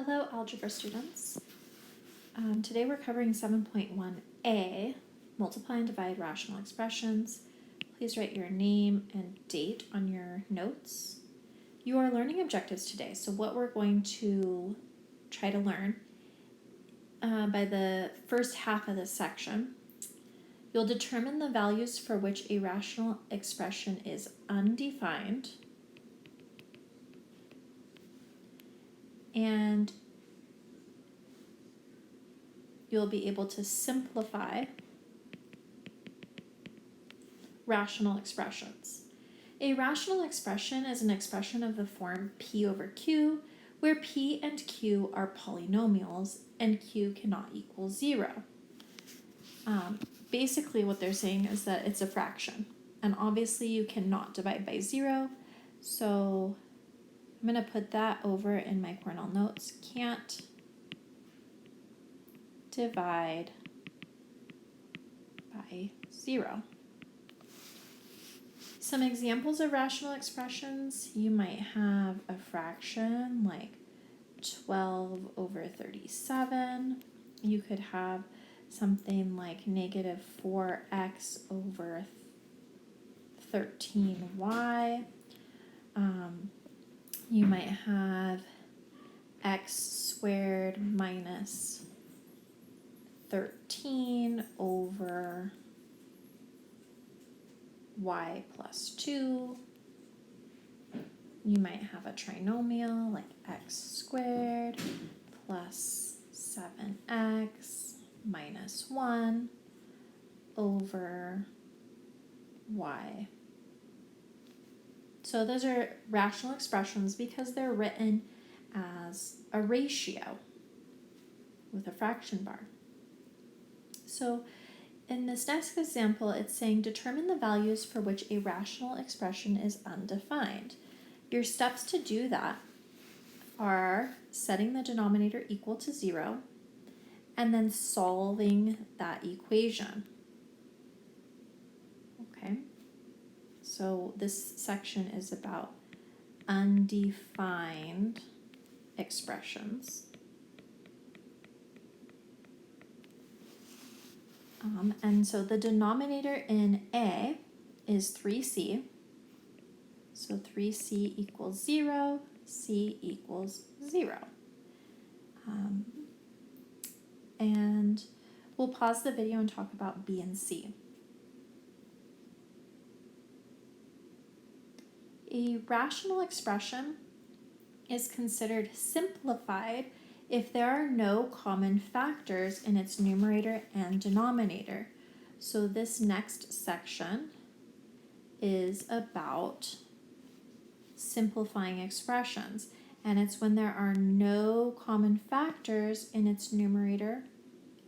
Hello, algebra students. Today we're covering 7.1a, multiply and divide rational expressions. Please write your name and date on your notes. You are learning objectives today, so what we're going to try to learn by the first half of this section, you'll determine the values for which a rational expression is undefined, and you'll be able to simplify rational expressions. A rational expression is an expression of the form p over q, where p and q are polynomials and q cannot equal 0. Basically what they're saying is that it's a fraction, and obviously you cannot divide by 0, so I'm going to put that over in my Cornell notes. Can't divide by 0. Some examples of rational expressions, you might have a fraction like 12 over 37. You could have something like negative 4x over 13y. You might have x squared minus 13 over y plus 2. You might have a trinomial like x squared plus 7x minus 1 over y. So those are rational expressions because they're written as a ratio with a fraction bar. So in this next example, it's saying determine the values for which a rational expression is undefined. Your steps to do that are setting the denominator equal to 0 and then solving that equation. Okay, so this section is about undefined expressions. And so the denominator in A is 3c. So 3c equals 0, c equals 0. And we'll pause the video and talk about B and C. A rational expression is considered simplified if there are no common factors in its numerator and denominator. So this next section is about simplifying expressions, and it's when there are no common factors in its numerator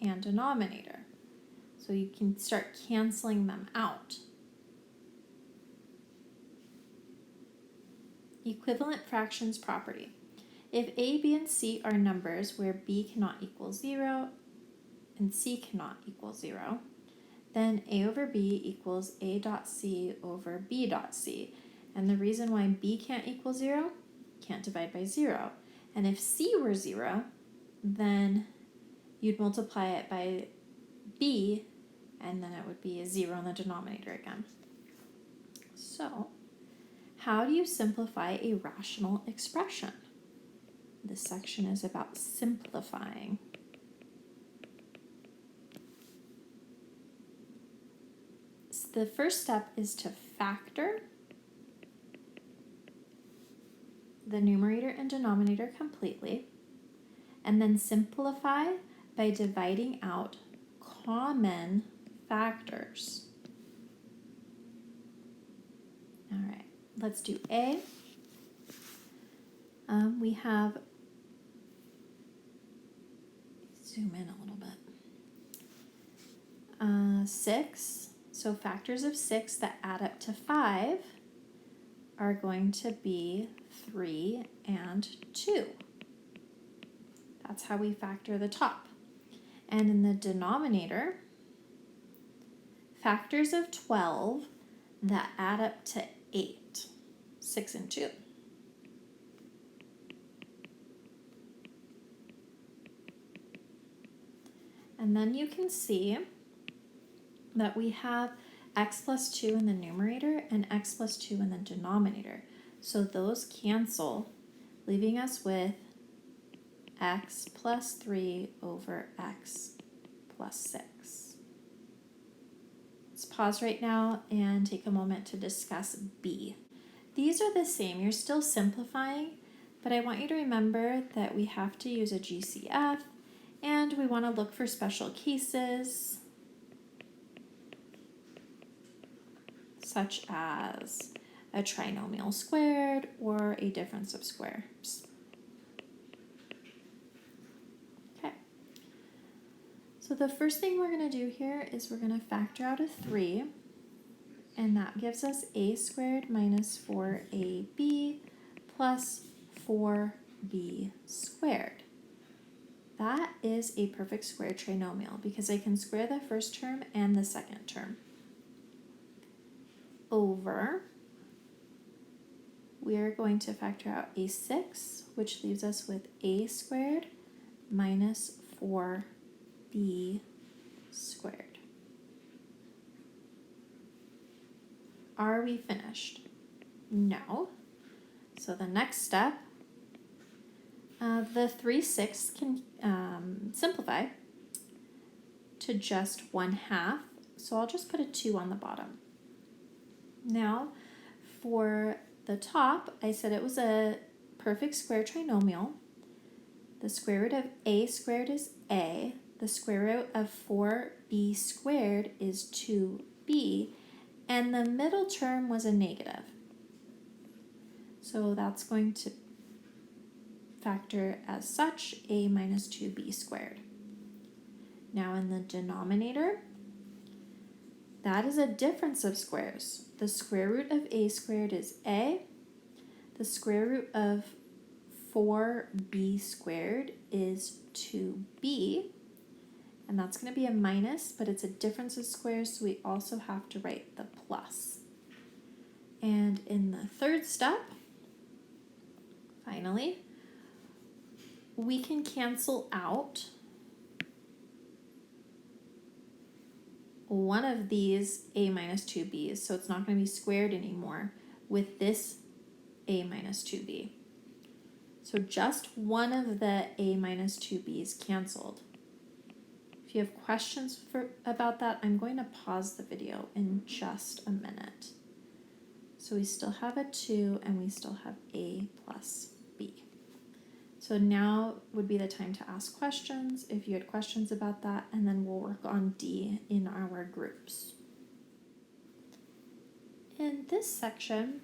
and denominator. So you can start canceling them out. Equivalent fractions property. If a, b, and c are numbers where b cannot equal 0 and c cannot equal 0, then a over b equals a dot c over b dot c. And the reason why b can't equal 0, can't divide by 0. And if c were 0, then you'd multiply it by b, and then it would be a 0 in the denominator again. So, how do you simplify a rational expression? This section is about simplifying. So the first step is to factor the numerator and denominator completely, and then simplify by dividing out common factors. All right, let's do A. We have, zoom in a little bit, 6. So factors of 6 that add up to 5 are going to be 3 and 2. That's how we factor the top. And in the denominator, factors of 12 that add up to 8, 6 and 2. And then you can see that we have x plus 2 in the numerator and x plus 2 in the denominator. So those cancel, leaving us with x plus 3 over x plus 6. Let's pause right now and take a moment to discuss b. These are the same. You're still simplifying, but I want you to remember that we have to use a GCF and we want to look for special cases such as a trinomial squared or a difference of squares. Okay, so the first thing we're going to do here is we're going to factor out a 3, and that gives us a squared minus 4ab plus 4b squared. That is a perfect square trinomial because I can square the first term and the second term. Over, we are going to factor out a 6, which leaves us with a squared minus 4b squared. Are we finished? No. So the next step, the 3/6 can simplify to just 1/2. So I'll just put a 2 on the bottom. Now, for the top, I said it was a perfect square trinomial. The square root of a squared is a. The square root of 4b squared is 2b. And the middle term was a negative. So that's going to factor as such a minus 2b squared. Now in the denominator, that is a difference of squares. The square root of a squared is a. The square root of 4b squared is 2b. And that's going to be a minus, but it's a difference of squares, so we also have to write the plus. And in the third step, finally, we can cancel out one of these a minus 2b's, so it's not going to be squared anymore with this a minus 2b. So just one of the a minus 2b's canceled. If you have questions about that, I'm going to pause the video in just a minute. So we still have a 2 and we still have a plus b. So now would be the time to ask questions if you had questions about that, and then we'll work on D in our groups. In this section,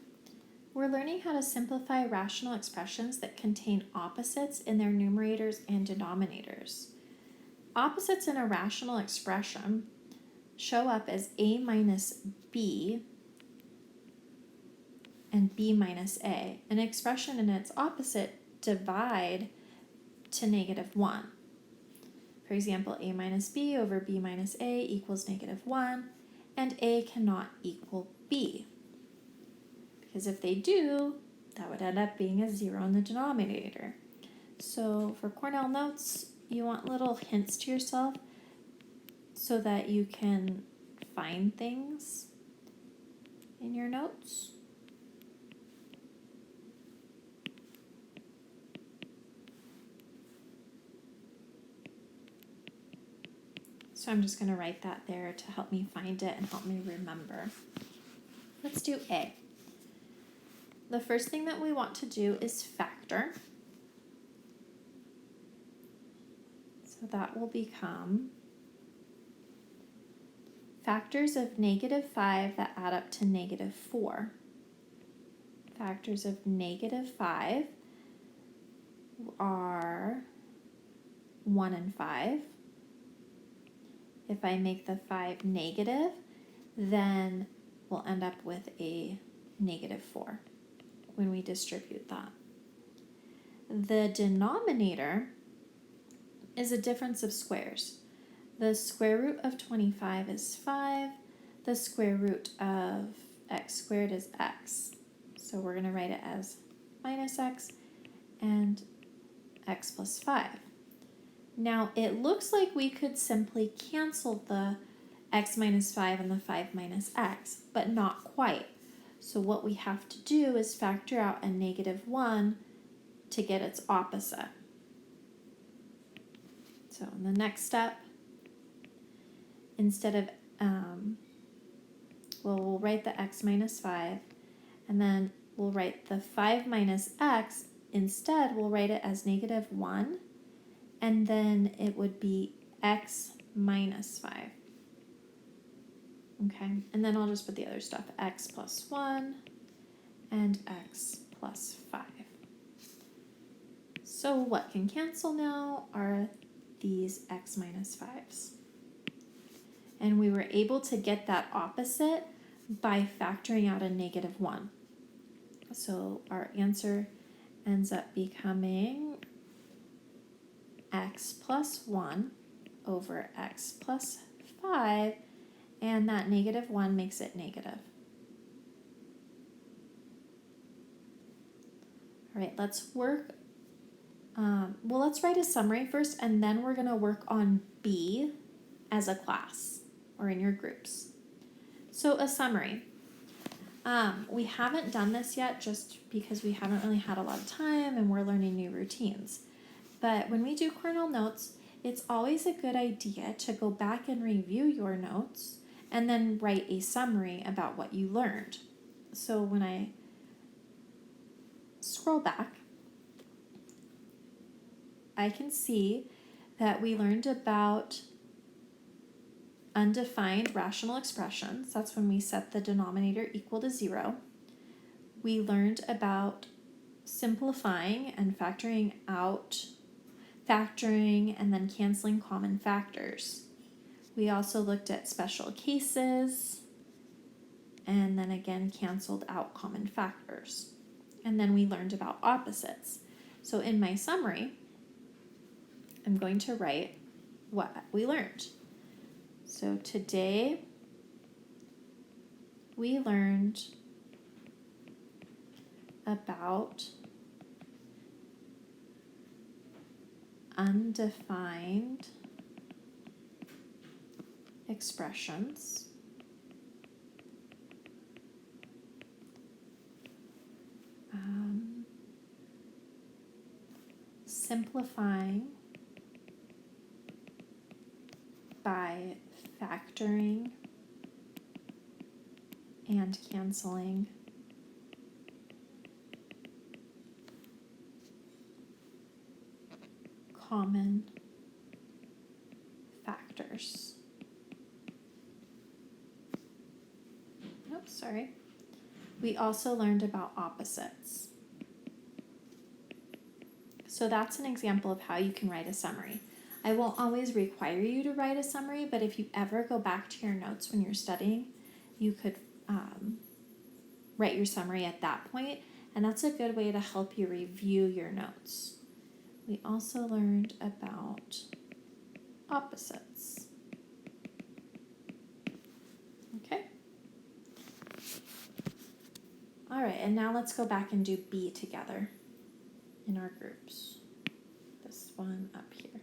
we're learning how to simplify rational expressions that contain opposites in their numerators and denominators. Opposites in a rational expression show up as a minus b and b minus a. An expression and its opposite divide to -1. For example, a minus b over b minus a equals -1, and a cannot equal b. Because if they do, that would end up being a 0 in the denominator. So for Cornell notes, you want little hints to yourself so that you can find things in your notes. So I'm just going to write that there to help me find it and help me remember. Let's do A. The first thing that we want to do is factor. So that will become factors of -5 that add up to -4. Factors of -5 are 1 and 5. If I make the 5 negative, then we'll end up with a -4 when we distribute that. The denominator is a difference of squares. The square root of 25 is 5. The square root of x squared is x. So we're going to write it as minus x and x plus 5. Now it looks like we could simply cancel the x minus 5 and the 5 minus x, but not quite. So what we have to do is factor out a negative 1 to get its opposite. So in the next step, instead of, we'll write the x minus 5, and then we'll write the 5 minus x. Instead, we'll write it as negative 1, and then it would be x minus 5. Okay, and then I'll just put the other stuff, x plus 1 and x plus 5. So what can cancel now are these x minus 5s. And we were able to get that opposite by factoring out a negative 1. So our answer ends up becoming x plus 1 over x plus 5, and that negative 1 makes it negative. All right, let's work. Let's write a summary first, and then we're going to work on B as a class or in your groups. So a summary. We haven't done this yet just because we haven't really had a lot of time and we're learning new routines. But when we do Cornell notes, it's always a good idea to go back and review your notes and then write a summary about what you learned. So when I scroll back, I can see that we learned about undefined rational expressions. That's when we set the denominator equal to 0. We learned about simplifying and factoring and then canceling common factors. We also looked at special cases and then again canceled out common factors. And then we learned about opposites. So in my summary, I'm going to write what we learned. So today we learned about undefined expressions, simplifying by factoring and canceling common factors. Oops, sorry. We also learned about opposites. So that's an example of how you can write a summary. I won't always require you to write a summary, but if you ever go back to your notes when you're studying, you could write your summary at that point, and that's a good way to help you review your notes. We also learned about opposites. Okay? All right, and now let's go back and do B together in our groups. This one up here.